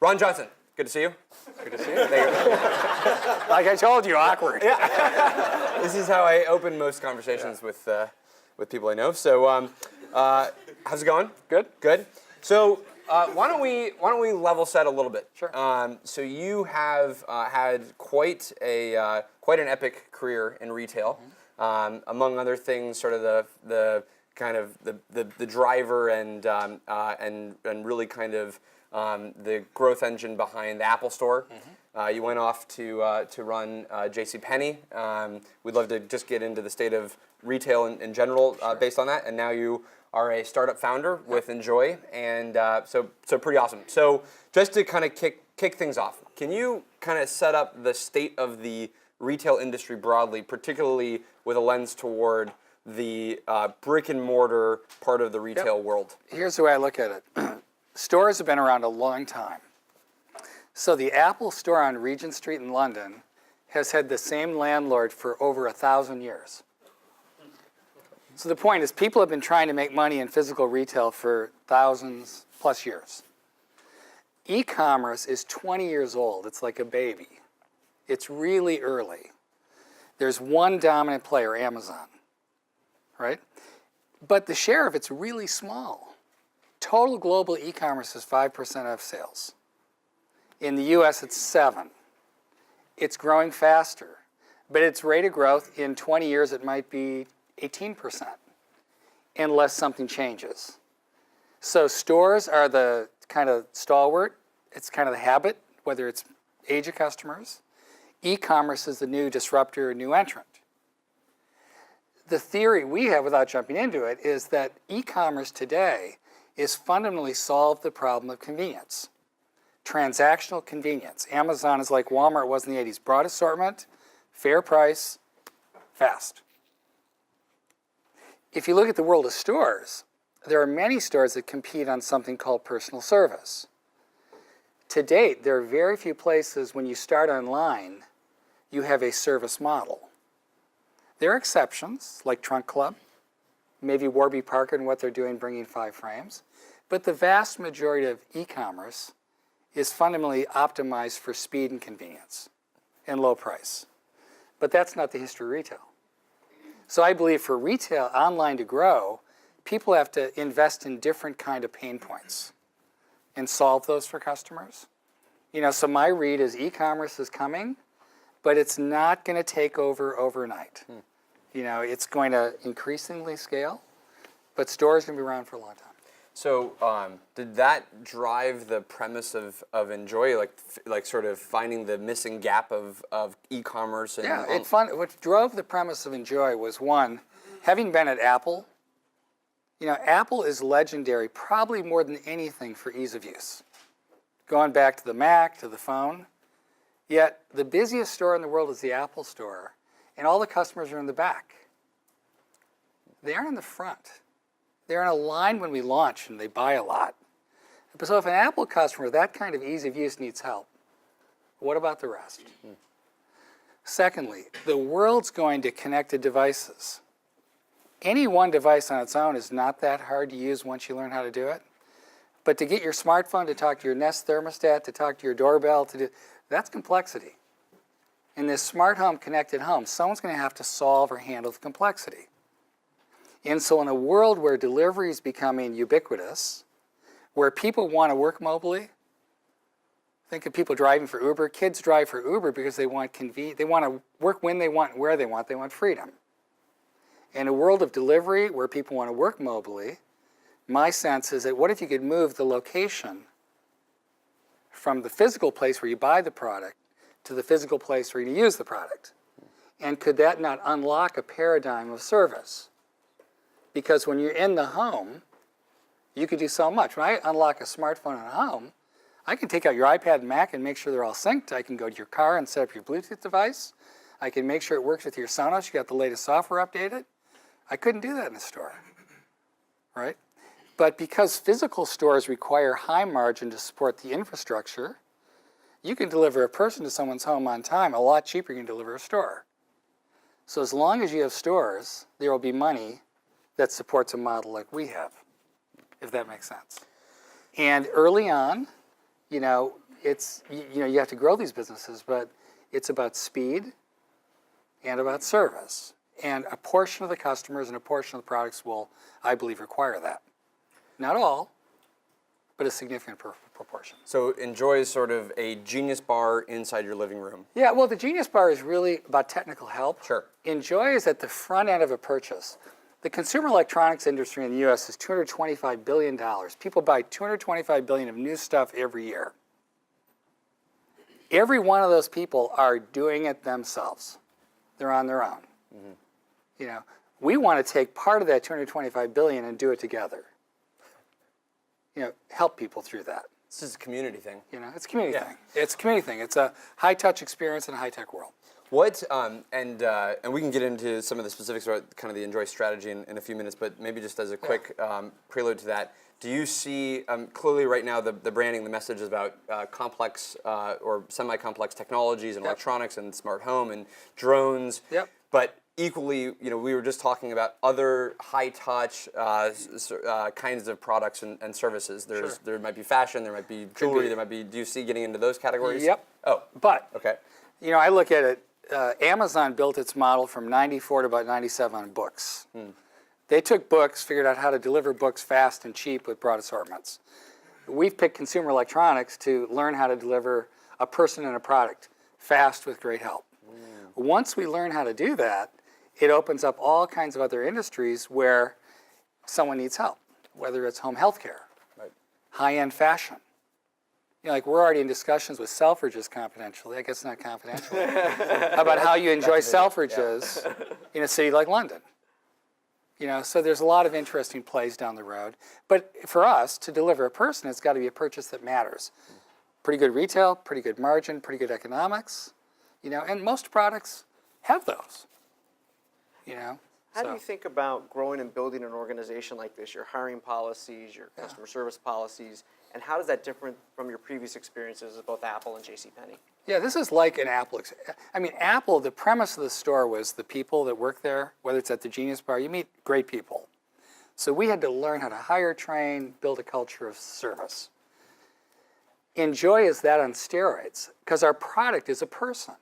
Ron Johnson, good to see you. Good to see you. Like I told you, awkward. Yeah. This is how I open most conversations with people I know. So, how's it going? Good. Good. So, why don't we level set a little bit? Sure. So you have had quite an epic career in retail. Among other things, sort of the kind of the driver and really kind of the growth engine behind the Apple Store. You went off to run JCPenney. We'd love to just get into the state of retail in general based on that. And now you are a startup founder with Enjoy, and so pretty awesome. So just to kind of kick things off, can you kind of set up the state of the retail industry broadly, particularly with a lens toward the brick and mortar part of the retail world? Here's the way I look at it. Stores have been around a long time. So the Apple Store on Regent Street in London has had the same landlord for over 1,000 years. So the point is, people have been trying to make money in physical retail for thousands plus years. E-commerce is 20 years old. It's like a baby. It's really early. There's one dominant player, Amazon, right? But the share of it's really small. Total global e-commerce is 5% of sales. In the US, it's 7%. It's growing faster, but its rate of growth in 20 years, it might be 18%, unless something changes. So stores are the kind of stalwart. It's kind of the habit, whether it's age of customers. E-commerce is the new disruptor, new entrant. The theory we have, without jumping into it, is that e-commerce today is fundamentally solved the problem of convenience. Transactional convenience. Amazon is like Walmart was in the 80s. Broad assortment, fair price, fast. If you look at the world of stores, there are many stores that compete on something called personal service. To date, there are very few places when you start online, you have a service model. There are exceptions, like Trunk Club, maybe Warby Parker and what they're doing, bringing 5 frames. But the vast majority of e-commerce is fundamentally optimized for speed and convenience and low price. But that's not the history of retail. So I believe for retail online to grow, people have to invest in different kind of pain points and solve those for customers. So my read is e-commerce is coming, but it's not going to take over overnight. It's going to increasingly scale, but stores are going to be around for a long time. So did that drive the premise of Enjoy, like sort of finding the missing gap of e-commerce? What drove the premise of Enjoy was, one, having been at Apple. Apple is legendary, probably more than anything, for ease of use. Going back to the Mac, to the phone. Yet the busiest store in the world is the Apple Store, and all the customers are in the back. They aren't in the front. They're in a line when we launch and they buy a lot. So if an Apple customer, that kind of ease of use needs help, what about the rest? Secondly, the world's going to connected devices. Any one device on its own is not that hard to use once you learn how to do it. But to get your smartphone to talk to your Nest thermostat, to talk to your doorbell, that's complexity. In this smart home, connected home, someone's going to have to solve or handle the complexity. And so in a world where delivery is becoming ubiquitous, where people want to work mobily, think of people driving for Uber. Kids drive for Uber because they want they want to work when they want, where they want freedom. In a world of delivery where people want to work mobily, my sense is that what if you could move the location from the physical place where you buy the product to the physical place where you use the product? And could that not unlock a paradigm of service? Because when you're in the home, you can do so much. When I unlock a smartphone in a home, I can take out your iPad and Mac and make sure they're all synced. I can go to your car and set up your Bluetooth device. I can make sure it works with your Sonos. You got the latest software updated. I couldn't do that in a store, right? But because physical stores require high margin to support the infrastructure, you can deliver a person to someone's home on time a lot cheaper than you can deliver a store. So as long as you have stores, there will be money that supports a model like we have, if that makes sense. And early on, it's, you have to grow these businesses, but it's about speed and about service. And a portion of the customers and a portion of the products will, I believe, require that. Not all, but a significant proportion. So Enjoy is sort of a Genius Bar inside your living room. Yeah, well, the Genius Bar is really about technical help. Sure. Enjoy is at the front end of a purchase. The consumer electronics industry in the U.S. is $225 billion. People buy $225 billion of new stuff every year. Every one of those people are doing it themselves. They're on their own. Mm-hmm. We want to take part of that $225 billion and do it together. Help people through that. This is a community thing. It's a community thing. It's a community thing. It's a high-touch experience in a high-tech world. What, and we can get into some of the specifics about kind of the Enjoy strategy in a few minutes, but maybe just as a quick prelude to that, do you see, clearly right now the branding, the message is about complex or semi-complex technologies and electronics and smart home and drones, but equally, we were just talking about other high-touch kinds of products and services. There might be fashion, there might be jewelry, there might be, do you see getting into those categories? Yep. Oh. But, okay. I look at it, Amazon built its model from 94 to about 97 on books. They took books, figured out how to deliver books fast and cheap with broad assortments. We've picked consumer electronics to learn how to deliver a person and a product fast with great help. Once we learn how to do that, it opens up all kinds of other industries where someone needs help, whether it's home healthcare, high-end fashion. Like we're already in discussions with Selfridges confidentially, I guess not confidential, about how you enjoy Selfridges in a city like London. So there's a lot of interesting plays down the road. But for us, to deliver a person, it's got to be a purchase that matters. Pretty good retail, pretty good margin, pretty good economics, and most products have those. How do you think about growing and building an organization like this, your hiring policies, your customer service policies, and how does that differ from your previous experiences at both Apple and JCPenney? Yeah, this is like an Apple. Apple, the premise of the store was the people that work there, whether it's at the Genius Bar, you meet great people. So we had to learn how to hire, train, build a culture of service. Enjoy is that on steroids, because our product is a person.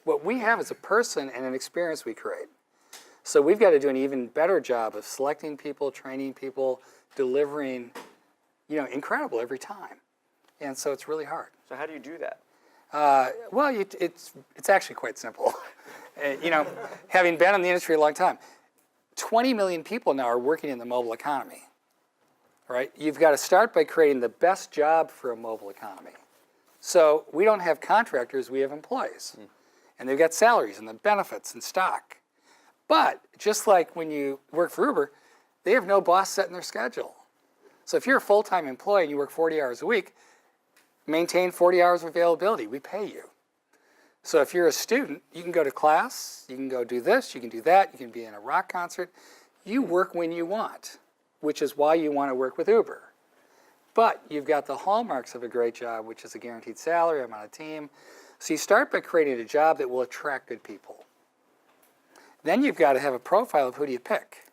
What we have is a person and an experience we create. So we've got to do an even better job of selecting people, training people, delivering, incredible every time. And so it's really hard. So how do you do that? Well, it's actually quite simple. Having been in the industry a long time, 20 million people now are working in the mobile economy, right? You've got to start by creating the best job for a mobile economy. So we don't have contractors, we have employees. And they've got salaries and the benefits and stock. But just like when you work for Uber, they have no boss setting their schedule. So if you're a full-time employee and you work 40 hours a week, maintain 40 hours of availability. We pay you. So if you're a student, you can go to class, you can go do this, you can do that, you can be in a rock concert. You work when you want, which is why you want to work with Uber. But you've got the hallmarks of a great job, which is a guaranteed salary, I'm on a team. So you start by creating a job that will attract good people. Then you've got to have a profile of who do you pick.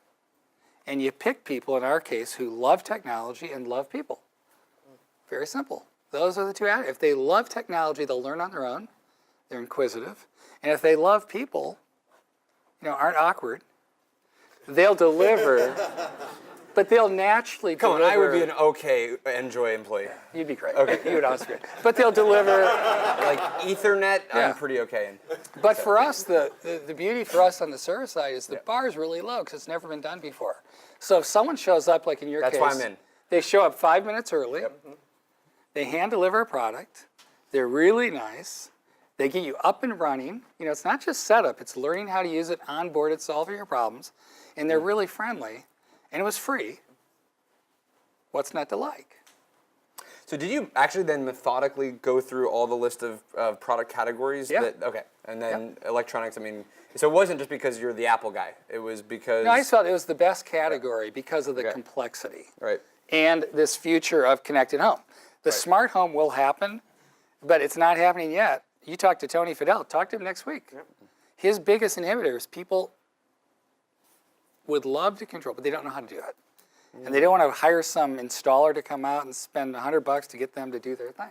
And you pick people, in our case, who love technology and love people. Very simple. Those are the two attitudes. If they love technology, they'll learn on their own. They're inquisitive. And if they love people, aren't awkward, they'll deliver. But they'll naturally deliver. Come on, I would be an okay Enjoy employee. You'd be great. Okay. You would also be great. But they'll deliver. Like Ethernet, I'm pretty okay in. But for us, the beauty for us on the service side is the bar is really low because it's never been done before. So if someone shows up, like in your case. That's why I'm in. They show up 5 minutes early. They hand deliver a product. They're really nice. They get you up and running. It's not just setup. It's learning how to use it, onboard it, solving your problems. And they're really friendly. And it was free. What's not to like? So did you actually then methodically go through all the list of product categories? Yeah. Okay. And then electronics, so it wasn't just because you're the Apple guy. It was because... No, I just felt it was the best category because of the complexity. Right. And this future of connected home. The smart home will happen, but it's not happening yet. You talk to Tony Fidel. Talk to him next week. His biggest inhibitor is people would love to control, but they don't know how to do it. And they don't want to hire some installer to come out and spend $100 to get them to do their thing.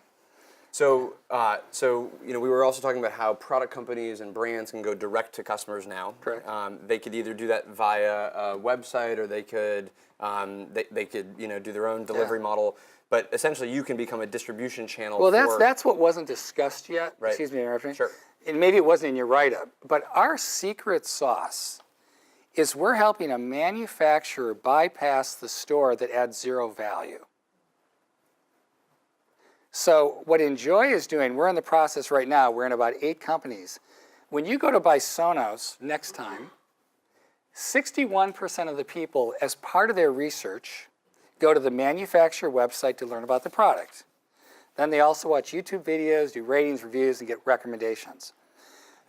So we were also talking about how product companies and brands can go direct to customers now. Correct. They could either do that via a website, or they could do their own delivery model. But essentially, you can become a distribution channel. Well, that's what wasn't discussed yet. Right. Excuse me, interrupting. Sure. And maybe it wasn't in your write-up, but our secret sauce is we're helping a manufacturer bypass the store that adds zero value. So what Enjoy is doing, we're in the process right now, we're in about 8 companies. When you go to buy Sonos next time, 61% of the people, as part of their research, go to the manufacturer website to learn about the product. Then they also watch YouTube videos, do ratings, reviews, and get recommendations.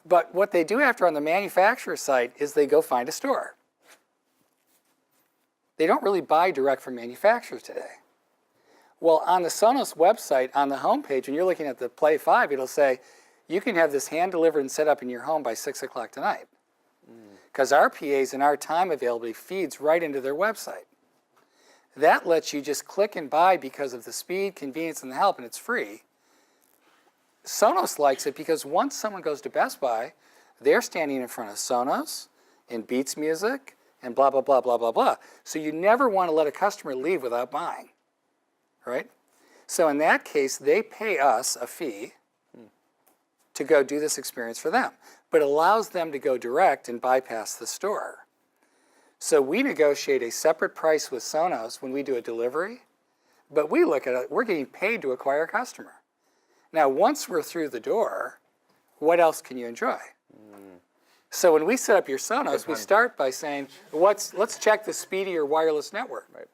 But what they do after on the manufacturer site is they go find a store. They don't really buy direct from manufacturers today. Well, on the Sonos website, on the homepage, when you're looking at the Play 5, it'll say, you can have this hand-delivered and set up in your home by 6 o'clock tonight. Because our PAs and our time availability feeds right into their website. That lets you just click and buy because of the speed, convenience, and the help, and it's free. Sonos likes it because once someone goes to Best Buy, they're standing in front of Sonos and Beats Music and blah, blah, blah, blah, blah, blah. So you never want to let a customer leave without buying, right? So in that case, they pay us a fee to go do this experience for them, but it allows them to go direct and bypass the store. So we negotiate a separate price with Sonos when we do a delivery, but we look at it, we're getting paid to acquire a customer. Now, once we're through the door, what else can you enjoy? So when we set up your Sonos, we start by saying, let's check the speed of your wireless network. Right.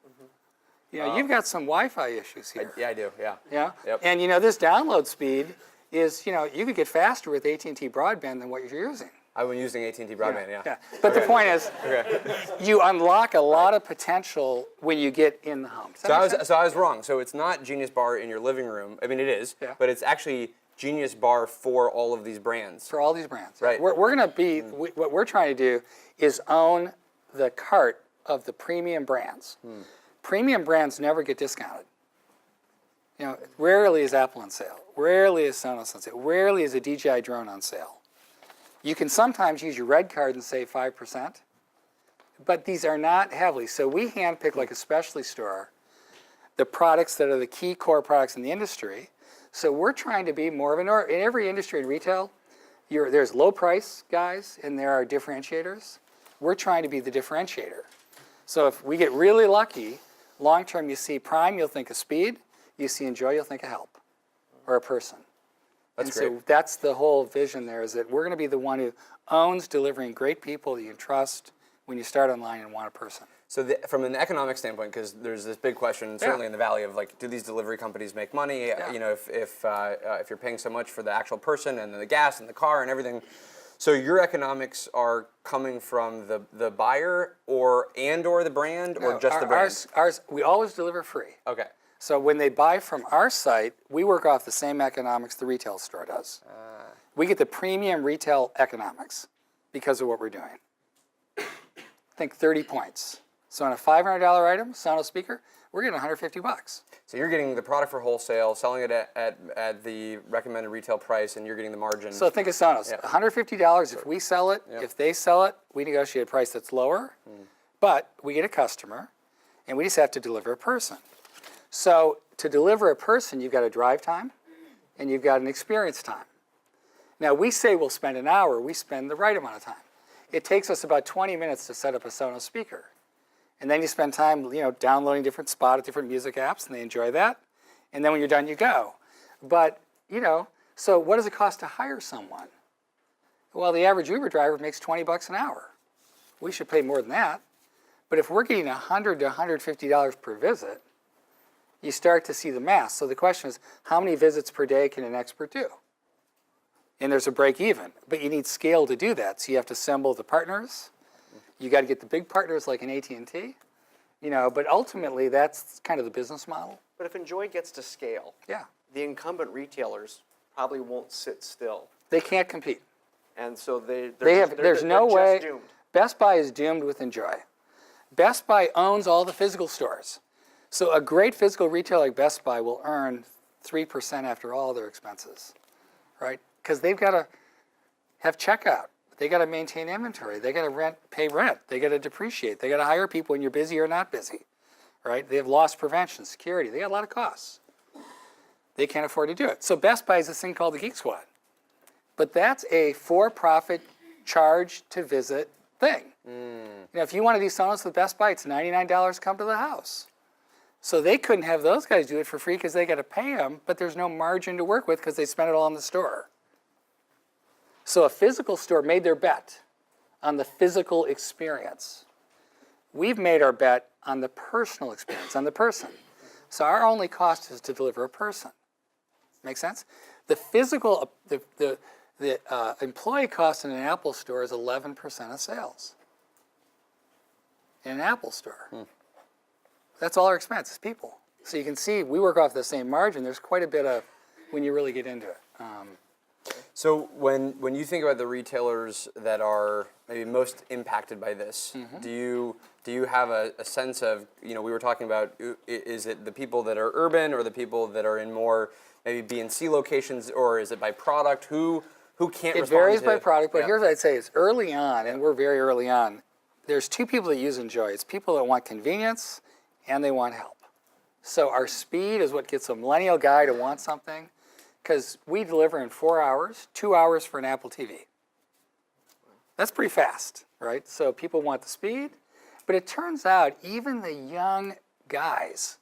You know, you've got some Wi-Fi issues here. Yeah, I do. Yeah. Yeah. Yep. And this download speed is, you could get faster with AT&T broadband than what you're using. I've been using AT&T broadband. Yeah. But the point is, you unlock a lot of potential when you get in the home. So I was wrong. So it's not Genius Bar in your living room. I mean, it is, but it's actually Genius Bar for all of these brands. For all these brands. Right. We're going to be, what we're trying to do is own the cart of the premium brands. Premium brands never get discounted. Rarely is Apple on sale. Rarely is Sonos on sale. Rarely is a DJI drone on sale. You can sometimes use your red card and save 5%, but these are not heavily. So we handpick, like a specialty store, the products that are the key core products in the industry. So we're trying to be more of in every industry in retail, there's low price guys and there are differentiators. We're trying to be the differentiator. So if we get really lucky, long term you see Prime, you'll think of speed. You see Enjoy, you'll think of help or a person. That's great. So that's the whole vision there, is that we're going to be the one who owns delivering great people that you can trust when you start online and want a person. So from an economic standpoint, because there's this big question, certainly in the Valley, of do these delivery companies make money? Yeah. If you're paying so much for the actual person and the gas and the car and everything. So your economics are coming from the buyer or the brand, or just the brand? Ours, we always deliver free. Okay. So when they buy from our site, we work off the same economics the retail store does. We get the premium retail economics because of what we're doing. Think 30 points. So on a $500 item, Sonos speaker, we're getting $150. So you're getting the product for wholesale, selling it at the recommended retail price, and you're getting the margin. So think of Sonos, $150 if we sell it. If they sell it, we negotiate a price that's lower, but we get a customer, and we just have to deliver a person. So to deliver a person, you've got a drive time, and you've got an experience time. Now we say we'll spend an hour, we spend the right amount of time. It takes us about 20 minutes to set up a Sonos speaker. And then you spend time, downloading different different music apps, and they enjoy that. And then when you're done, you go. But, so what does it cost to hire someone? Well, the average Uber driver makes $20 an hour. We should pay more than that. But if we're getting $100 to $150 per visit, you start to see the math. So the question is, how many visits per day can an expert do? And there's a break even, but you need scale to do that. So you have to assemble the partners. You got to get the big partners like an AT&T, but ultimately that's kind of the business model. But if Enjoy gets to scale, the incumbent retailers probably won't sit still. They can't compete. And so there's no way. Doomed. Best Buy is doomed with Enjoy. Best Buy owns all the physical stores. So a great physical retailer like Best Buy will earn 3% after all their expenses, right? Because they've got to have checkout. They got to maintain inventory. They got to pay rent. They got to depreciate. They got to hire people when you're busy or not busy, right? They have loss prevention, security. They got a lot of costs. They can't afford to do it. So Best Buy is this thing called the Geek Squad. But that's a for-profit charge to visit thing. If you want to do sonos with Best Buy, it's $99 come to the house. So they couldn't have those guys do it for free because they got to pay them, but there's no margin to work with because they spent it all in the store. So a physical store made their bet on the physical experience. We've made our bet on the personal experience, on the person. So our only cost is to deliver a person. Make sense? The physical, the employee cost in an Apple store is 11% of sales. In an Apple store. That's all our expense is people. So you can see we work off the same margin. There's quite a bit of when you really get into it. So when you think about the retailers that are maybe most impacted by this, do you have a sense of, we were talking about, is it the people that are urban or the people that are in more maybe B and C locations, or is it by product? Who can't respond to? It varies by product, but here's what I'd say is early on, and we're very early on, there's two people that use Enjoy. It's people that want convenience and they want help. So our speed is what gets a millennial guy to want something, because we deliver in 4 hours, 2 hours for an Apple TV. That's pretty fast, right? So people want the speed, but it turns out even the young guys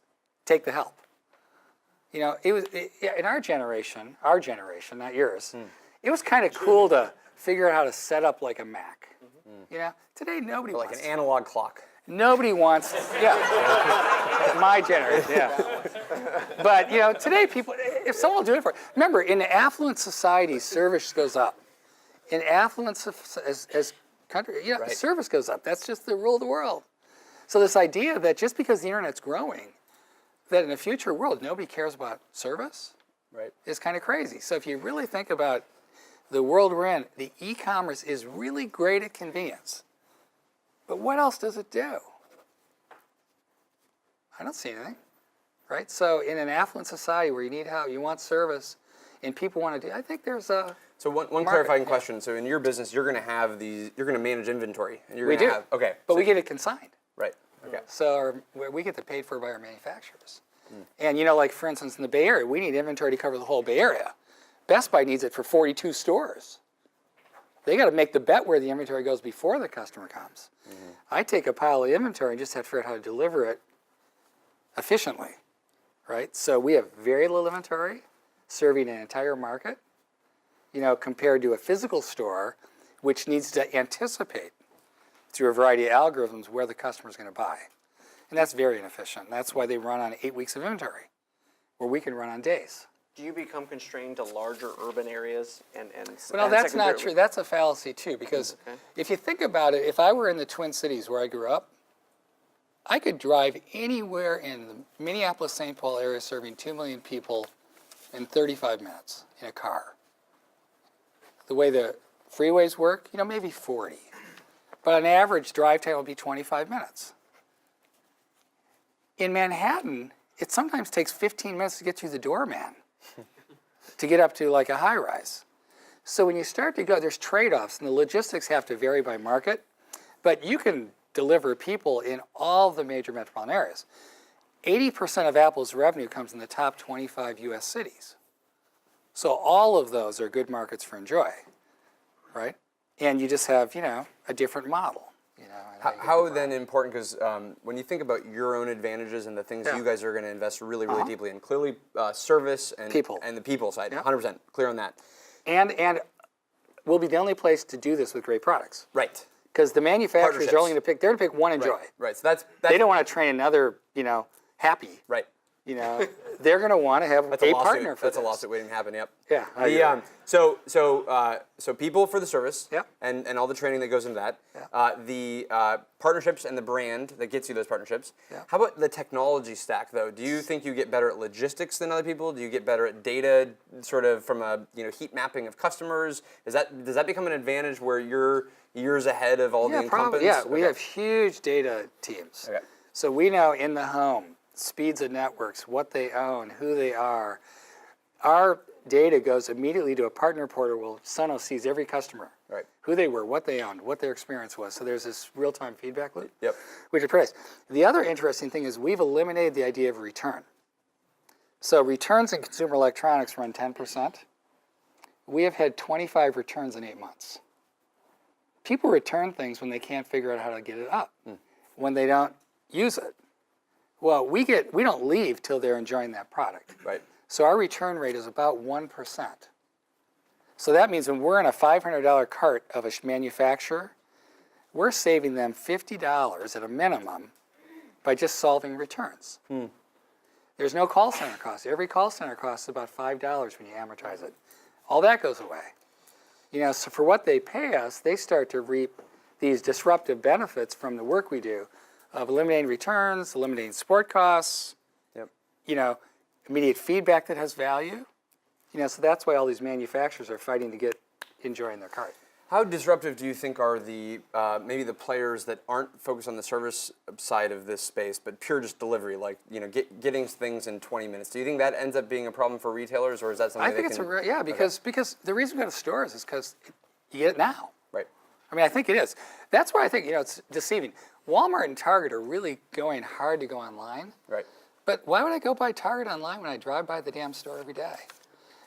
take the help. In our generation, not yours, it was kind of cool to figure out how to set up like a Mac. Today nobody wants. Like an analog clock. Nobody wants, my generation, But, today people, if someone will do it for, remember, in affluent societies, service goes up. In affluent as country, service goes up. That's just the rule of the world. So this idea that just because the internet's growing, that in a future world, nobody cares about service, is kind of crazy. So if you really think about the world we're in, the e-commerce is really great at convenience. But what else does it do? I don't see anything, right? So in an affluent society where you need help, you want service, and people want to do, I think there's a So one clarifying question. So in your business, you're going to have you're going to manage inventory. And you're gonna have, okay. But we get it consigned. Right, okay. So we get it paid for by our manufacturers. And like for instance, in the Bay Area, we need inventory to cover the whole Bay Area. Best Buy needs it for 42 stores. They got to make the bet where the inventory goes before the customer comes. I take a pile of inventory and just have to figure out how to deliver it efficiently, right? So we have very little inventory serving an entire market, compared to a physical store, which needs to anticipate through a variety of algorithms where the customer is going to buy. And that's very inefficient. That's why they run on 8 weeks of inventory, where we can run on days. Do you become constrained to larger urban areas Well, that's not true. That's a fallacy too, because if you think about it, if I were in the Twin Cities where I grew up, I could drive anywhere in the Minneapolis-St. Paul area serving 2 million people in 35 minutes in a car. The way the freeways work, maybe 40. But on average, drive time will be 25 minutes. In Manhattan, it sometimes takes 15 minutes to get through the door, man. To get up to like a high rise. So when you start to go, there's trade-offs, and the logistics have to vary by market, but you can deliver people in all the major metropolitan areas. 80% of Apple's revenue comes in the top 25 US cities. So all of those are good markets for Enjoy, right? And you just have, a different model. How then important, because when you think about your own advantages and the things you guys are going to invest really, really deeply in, clearly service and people. And the people side, 100% clear on that. And we'll be the only place to do this with great products. Right. Because the manufacturers are only going to pick, they're going to pick one Enjoy. Right. So that's they don't want to train another, Happy. Right. They're going to want to have a partner for That's this. a lawsuit waiting to happen. Yep. Yeah. So people for the service. Yep. And all the training that goes into that. Yep. The partnerships and the brand that gets you those partnerships. Yep. How about the technology stack though? Do you think you get better at logistics than other people? Do you get better at data, sort of from a heat mapping of customers? Does that become an advantage where you're years ahead of all the incumbents? Yeah, we have huge data teams. Okay. So we know in the home, speeds of networks, what they own, who they are, our data goes immediately to a partner portal where Sonos sees every customer, Right. who they were, what they owned, what their experience was. So there's this real-time feedback loop, Yep. which is praised. The other interesting thing is we've eliminated the idea of return. So returns in consumer electronics run 10%. We have had 25 returns in 8 months. People return things when they can't figure out how to get it up, when they don't use it. Well, we don't leave till they're enjoying that product. Right. So our return rate is about 1%. So that means when we're in a $500 cart of a manufacturer, we're saving them $50 at a minimum by just solving returns. There's no call center cost. Every call center costs about $5 when you amortize it. All that goes away. So for what they pay us, they start to reap these disruptive benefits from the work we do of eliminating returns, eliminating support costs, Yep. Immediate feedback that has value. So that's why all these manufacturers are fighting to get enjoying their cart. How disruptive do you think are the maybe the players that aren't focused on the service side of this space, but pure just delivery, like getting things in 20 minutes? Do you think that ends up being a problem for retailers, or is that something? I think because the reason we go to stores is because you get it now. Right. I mean, I think it is. That's why I think it's deceiving. Walmart and Target are really going hard to go online. Right. But why would I go buy Target online when I drive by the damn store every day?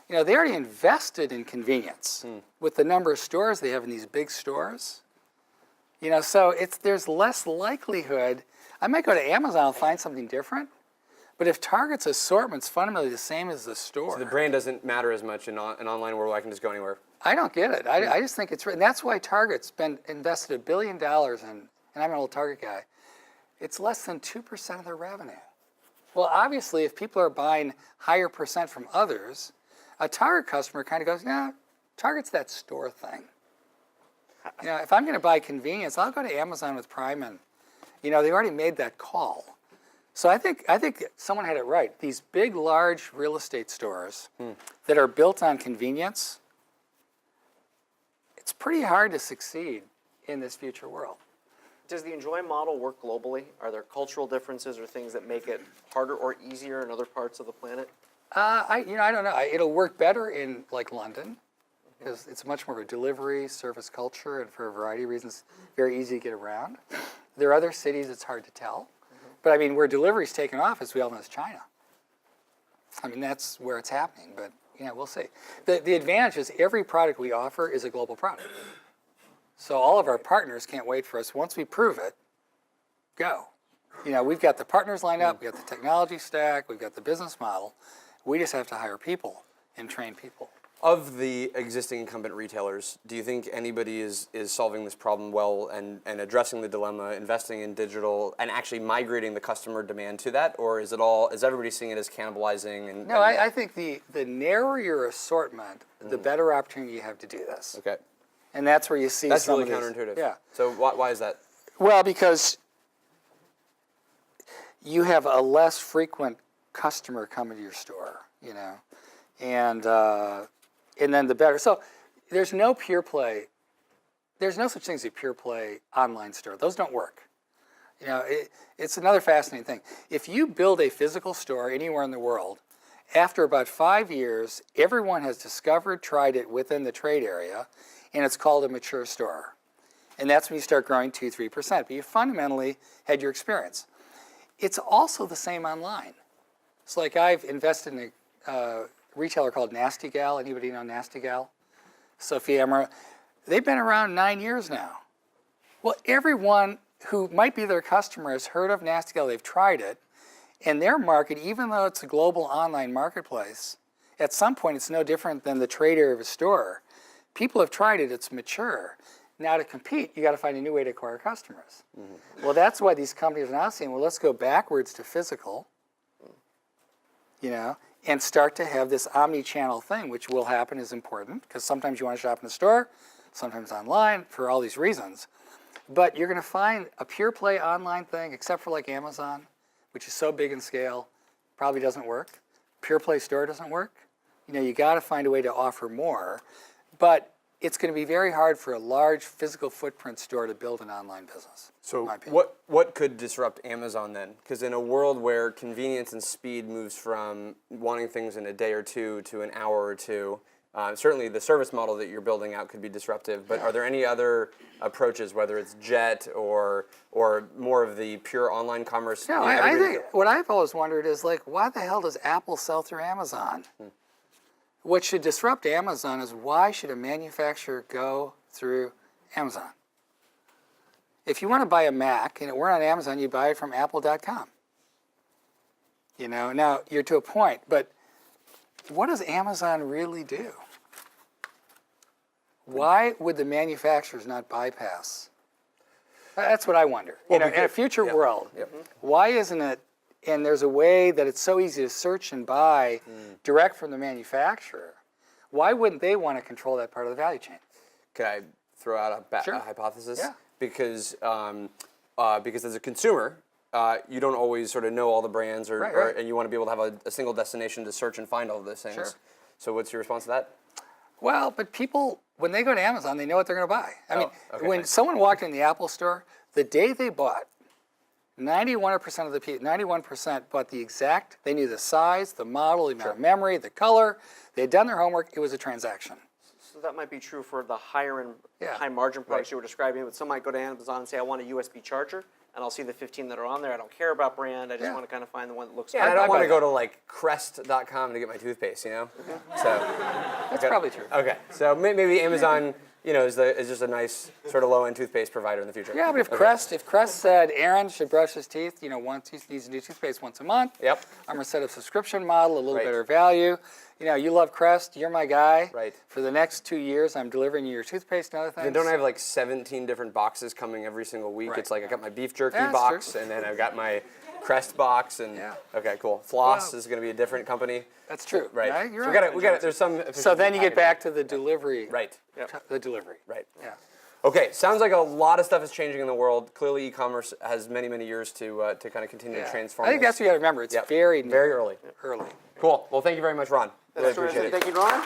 They already invested in convenience with the number of stores they have in these big stores. So there's less likelihood. I might go to Amazon and find something different, but if Target's assortment's fundamentally the same as the store. So the brand doesn't matter as much in an online world where I can just go anywhere. I don't get it. I just think and that's why Target's invested $1 billion in, and I'm an old Target guy, it's less than 2% of their revenue. Well, obviously, if people are buying higher percent from others, a Target customer kind of goes, yeah, Target's that store thing. If I'm going to buy convenience, I'll go to Amazon with Prime, and they already made that call. So I think someone had it right. These big, large real estate stores that are built on convenience, it's pretty hard to succeed in this future world. Does the Enjoy model work globally? Are there cultural differences or things that make it harder or easier in other parts of the planet? I don't know. It'll work better in like London because it's much more of a delivery service culture, and for a variety of reasons, very easy to get around. There are other cities it's hard to tell, but I mean, where delivery's taken off, as we all know, is China. I mean, that's where it's happening, but we'll see. The advantage is every product we offer is a global product. So all of our partners can't wait for us. Once we prove it, go. We've got the partners lined up, we've got the technology stack, we've got the business model. We just have to hire people and train people. Of the existing incumbent retailers, do you think anybody is solving this problem well and addressing the dilemma, investing in digital, and actually migrating the customer demand to that? Or is everybody seeing it as cannibalizing? No, I think the narrower your assortment, the better opportunity you have to do this. Okay. And that's where you see That's some really of these, counterintuitive. Yeah. So why is that? Well, because you have a less frequent customer coming to your store, and then the better. So there's no pure play. There's no such thing as a pure play online store. Those don't work. It's another fascinating thing. If you build a physical store anywhere in the world, after about 5 years, everyone has discovered, tried it within the trade area, and it's called a mature store. And that's when you start growing 2-3%. But you fundamentally had your experience. It's also the same online. It's like I've invested in a retailer called Nasty Gal. Anybody know Nasty Gal? Sophia Emmer. They've been around 9 years now. Well, everyone who might be their customer has heard of Nasty Gal. They've tried it. And their market, even though it's a global online marketplace, at some point it's no different than the trade area of a store. People have tried it. It's mature. Now to compete, you got to find a new way to acquire customers. Well, that's why these companies are now saying, well, let's go backwards to physical, and start to have this omni-channel thing, which will happen, is important, because sometimes you want to shop in the store, sometimes online, for all these reasons. But you're going to find a pure play online thing, except for like Amazon, which is so big in scale, probably doesn't work. Pure play store doesn't work. You got to find a way to offer more. But it's going to be very hard for a large physical footprint store to build an online business. So my opinion. what could disrupt Amazon then? Because in a world where convenience and speed moves from wanting things in a day or two to an hour or two, certainly the service model that you're building out could be disruptive, but are there any other approaches, whether it's Jet or more of the pure online commerce? No, I think what I've always wondered is, like, why the hell does Apple sell through Amazon? What should disrupt Amazon is, why should a manufacturer go through Amazon? If you want to buy a Mac and it weren't on Amazon, you buy it from apple.com. You know, now you're to a point, but what does Amazon really do? Why would the manufacturers not bypass? That's what I wonder. Well, in a future world, why isn't it, and there's a way that it's so easy to search and buy direct from the manufacturer, why wouldn't they want to control that part of the value chain? Can I throw out a hypothesis? Yeah. Because as a consumer, you don't always sort of know all the brands, and you want to be able to have a single destination to search and find all of those things. Sure. So what's your response to that? Well, but people, when they go to Amazon, they know what they're going to buy. I mean, when someone walked in the Apple store, the day they bought, 91% of the people, 91% bought the exact, they knew the size, the model, the amount of memory, the color. They had done their homework. It was a transaction. So that might be true for the higher end, high margin products you were describing. But some might go to Amazon and say, I want a USB charger, and I'll see the 15 that are on there. I don't care about brand. I just want to kind of find the one that looks good. Yeah, I don't want to go to like Crest.com to get my toothpaste, you know? So That's probably true. Okay, so maybe Amazon, you know, is just a nice sort of low-end toothpaste provider in the future. Yeah, but if Crest said Aaron should brush his teeth, you know, he needs to do toothpaste once a month. Yep. I'm gonna set a subscription model, a little better value. You know, you love Crest, you're my guy. Right. For the next 2 years, I'm delivering you your toothpaste and other things. And don't I have like 17 different boxes coming every single week? Right. It's like I got my beef jerky That's box, true. and then I've got my Crest box, and okay, cool. Floss is going to be a different company. That's true. Right. You're So right. we got it. There's some. So then you get back to the delivery. Right. The delivery. Right. Yeah. Okay, sounds like a lot of stuff is changing in the world. Clearly, e-commerce has many, many years to kind of continue to transform. I think that's what you got to remember. It's very new. very early. Early. Cool. Well, thank you very much, Ron. Really appreciate it. Thank you, Ron.